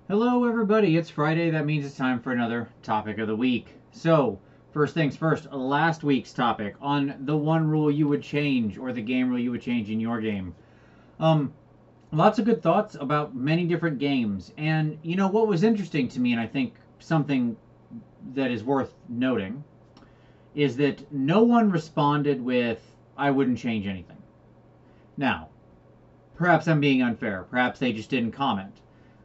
Hello, everybody. It's Friday. That means it's time for another topic of the week. So, first things first, last week's topic on the one rule you would change or the game rule you would change in your game. Um, Lots of good thoughts about many different games. And, what was interesting to me, and I think something that is worth noting, is that no one responded with, I wouldn't change anything. Now, perhaps I'm being unfair. Perhaps they just didn't comment.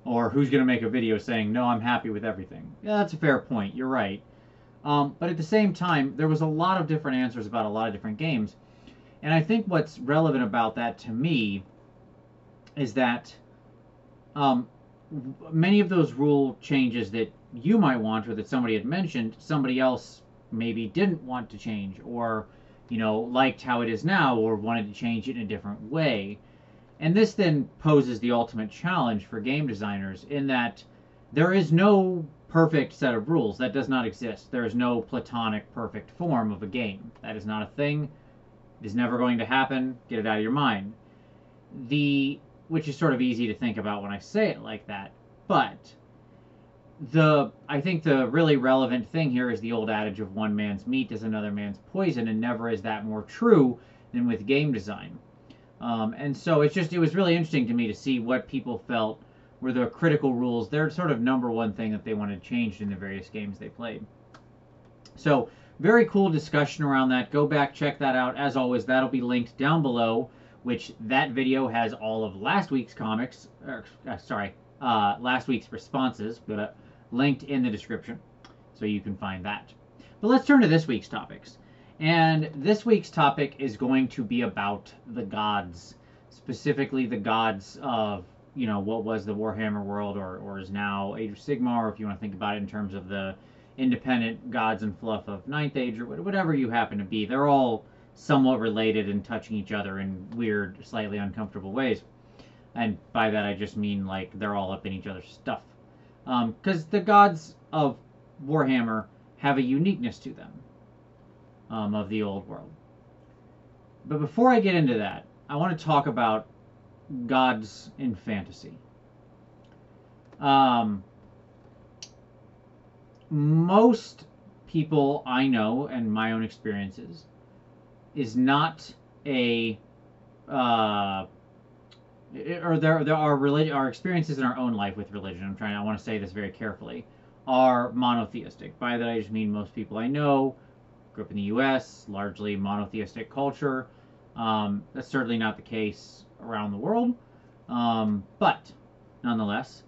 Or who's going to make a video saying, no, I'm happy with everything. Yeah, that's a fair point. You're right. But at the same time, there was a lot of different answers about a lot of different games. And I think what's relevant about that to me is that um, many of those rule changes that you might want or that somebody had mentioned, somebody else maybe didn't want to change or, liked how it is now or wanted to change it in a different way. And this then poses the ultimate challenge for game designers in that there is no perfect set of rules. That does not exist. There is no platonic perfect form of a game. That is not a thing. It is never going to happen. Get it out of your mind. Which is sort of easy to think about when I say it like that. But I think the really relevant thing here is the old adage of one man's meat is another man's poison, and never is that more true than with game design. And so it was really interesting to me to see what people felt were the critical rules. They're sort of number one thing that they wanted changed in the various games they played. So very cool discussion around that. Go back, check that out. As always, that'll be linked down below, which that video has all of last week's last week's responses, but linked in the description, so you can find that. But let's turn to this week's topics. And this week's topic is going to be about the gods, specifically the gods of, what was the Warhammer world or is now Age of Sigmar, or if you want to think about it in terms of the independent gods and fluff of Ninth Age, or whatever you happen to be. They're all somewhat related and touching each other in weird, slightly uncomfortable ways. And by that I just mean like they're all up in each other's stuff. Because the gods of Warhammer have a uniqueness to them. Of the old world. But before I get into that, I want to talk about gods in fantasy. Most people I know and my own experiences is not a or there are our experiences in our own life with religion. I want to say this very carefully, are monotheistic. By that I just mean most people I know grew up in the U.S., largely monotheistic culture. That's certainly not the case around the world. But nonetheless,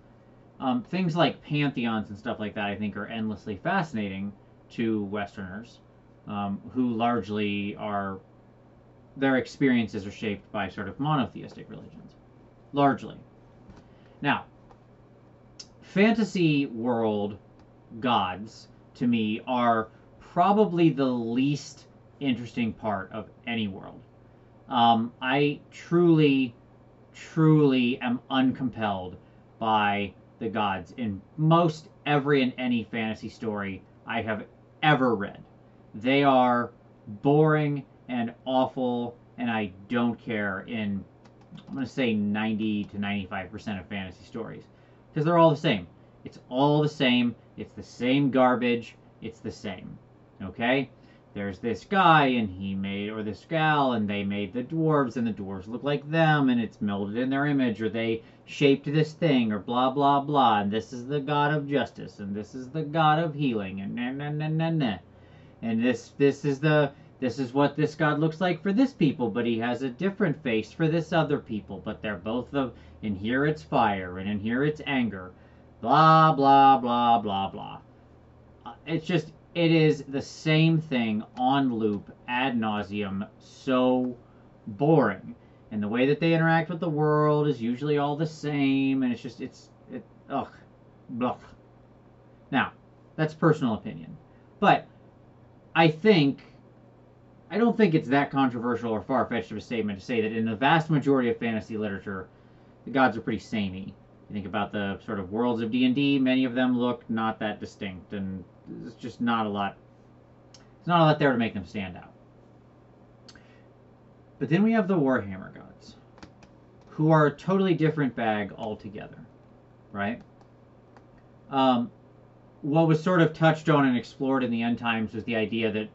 things like pantheons and stuff like that I think are endlessly fascinating to Westerners, who largely their experiences are shaped by sort of monotheistic religions. Largely. Now, fantasy world gods, to me, are probably the least interesting part of any world. I truly, truly am uncompelled by the gods in most every and any fantasy story I have ever read. They are boring and awful, and I don't care I'm going to say 90 to 95% of fantasy stories. Because they're all the same. It's all the same. It's the same garbage. It's the same. Okay? There's this guy or this gal, and they made the dwarves, and the dwarves look like them, and it's melded in their image, or they shaped this thing, or blah, blah, blah, and this is the god of justice, and this is the god of healing, and na, na, na, na, na. And this is what this god looks like for this people, but he has a different face for this other people, but they're both in here it's fire, and in here it's anger. Blah, blah, blah, blah, blah. It is the same thing on loop ad nauseum, so boring. And the way that they interact with the world is usually all the same, and ugh, blah. Now, that's personal opinion. But I don't think it's that controversial or far-fetched of a statement to say that in the vast majority of fantasy literature, the gods are pretty samey. You think about the sort of worlds of D&D, many of them look not that distinct, and there's just not a lot. There's not a lot there to make them stand out. But then we have the Warhammer gods, who are a totally different bag altogether, right? Um, what was sort of touched on and explored in the end times was the idea that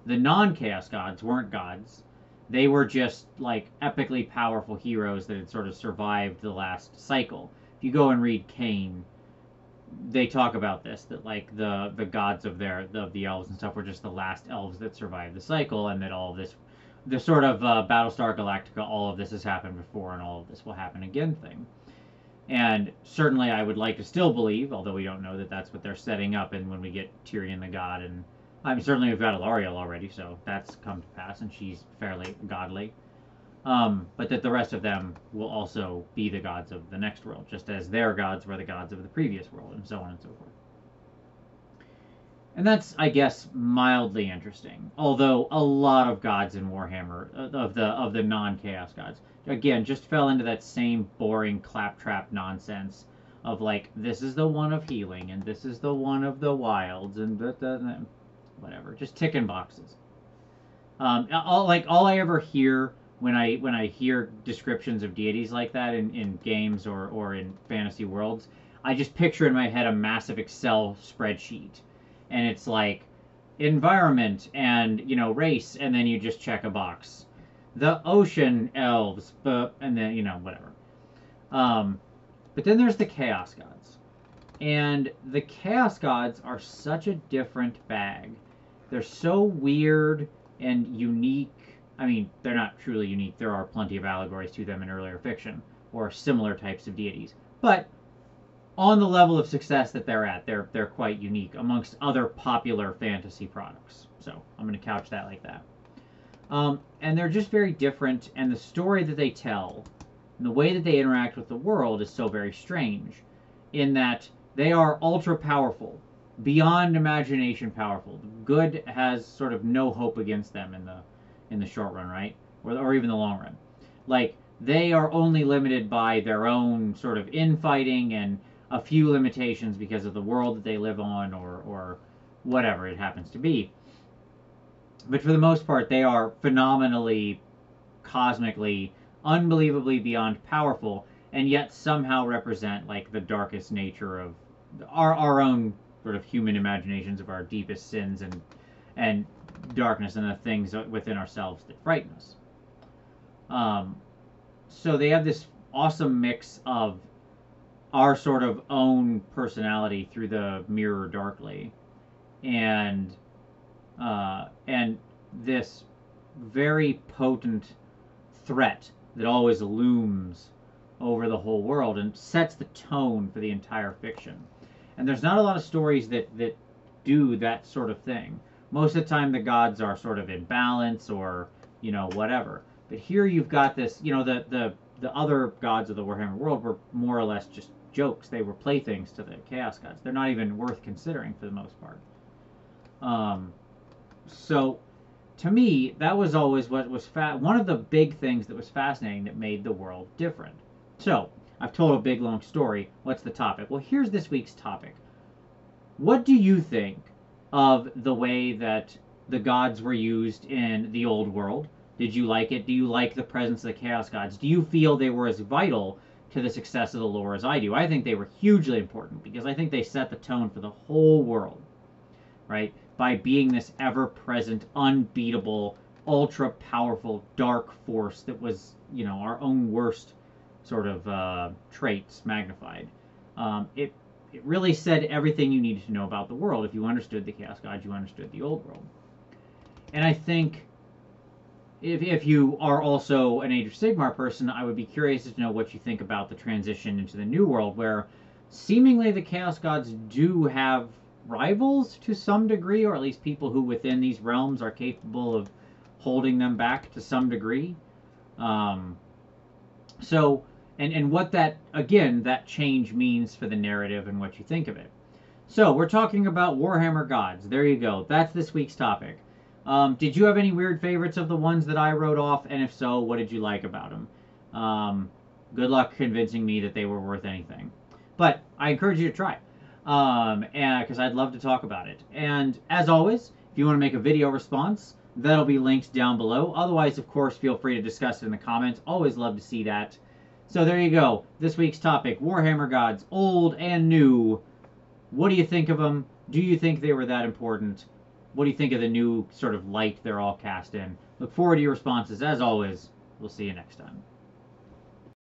the non-chaos gods weren't gods. They were just like epically powerful heroes that had sort of survived the last cycle. If you go and read Cain, they talk about this, that like the gods of the elves and stuff were just the last elves that survived the cycle, and that all of this, the sort of Battlestar Galactica, all of this has happened before and all of this will happen again thing. And certainly I would like to still believe, although we don't know, that that's what they're setting up. And when we get Tyrion the god, and I mean, certainly we've got Elariel already, so that's come to pass, and she's fairly godly. But that the rest of them will also be the gods of the next world, just as their gods were the gods of the previous world, and so on and so forth. And that's, I guess, mildly interesting. Although a lot of gods in Warhammer, of the non-chaos gods, again, just fell into that same boring claptrap nonsense of like, this is the one of healing, and this is the one of the wilds, and whatever, just ticking boxes. All I ever hear when I hear descriptions of deities like that in games or in fantasy worlds, I just picture in my head a massive Excel spreadsheet, and it's like environment and race, and then you just check a box. The ocean elves, and then whatever. But then there's the chaos gods, and the chaos gods are such a different bag. They're so weird and unique. I mean, they're not truly unique. There are plenty of allegories to them in earlier fiction, or similar types of deities. But on the level of success that they're at, they're quite unique amongst other popular fantasy products. So I'm going to couch that like that. And they're just very different, and the story that they tell, and the way that they interact with the world is so very strange, in that they are ultra powerful, beyond imagination powerful. Good has sort of no hope against them in the short run, right? Or even the long run. Like, they are only limited by their own sort of infighting and a few limitations because of the world that they live on, or whatever it happens to be. But for the most part, they are phenomenally, cosmically, unbelievably beyond powerful, and yet somehow represent like the darkest nature of our own sort of human imaginations of our deepest sins and darkness and the things within ourselves that frighten us. So they have this awesome mix of our sort of own personality through the mirror darkly, and this very potent threat that always looms over the whole world and sets the tone for the entire fiction. And there's not a lot of stories that do that sort of thing. Most of the time the gods are sort of in balance, or whatever. But here you've got this, the other gods of the Warhammer world were more or less just jokes. They were playthings to the chaos gods. They're not even worth considering for the most part. So to me, that was always what was one of the big things that was fascinating that made the world different. So I've told a big long story. What's the topic? Well, here's this week's topic. What do you think of the way that the gods were used in the old world? Did you like it? Do you like the presence of the chaos gods? Do you feel they were as vital to the success of the lore as I do? I think they were hugely important, because I think they set the tone for the whole world, right? By being this ever-present, unbeatable, ultra-powerful, dark force that was, our own worst sort of traits magnified. It really said everything you needed to know about the world. If you understood the chaos gods, you understood the old world. And I think if you are also an Age of Sigmar person, I would be curious to know what you think about the transition into the new world, where seemingly the chaos gods do have rivals to some degree, or at least people who within these realms are capable of holding them back to some degree. So, and what that change means for the narrative and what you think of it. So, we're talking about Warhammer Gods. There you go. That's this week's topic. Did you have any weird favorites of the ones that I wrote off? And if so, what did you like about them? Good luck convincing me that they were worth anything. But I encourage you to try. Because I'd love to talk about it. And as always, if you want to make a video response, that'll be linked down below. Otherwise, of course, feel free to discuss it in the comments. Always love to see that. So there you go. This week's topic, Warhammer Gods, old and new. What do you think of them? Do you think they were that important? What do you think of the new sort of light they're all cast in? Look forward to your responses. As always, we'll see you next time.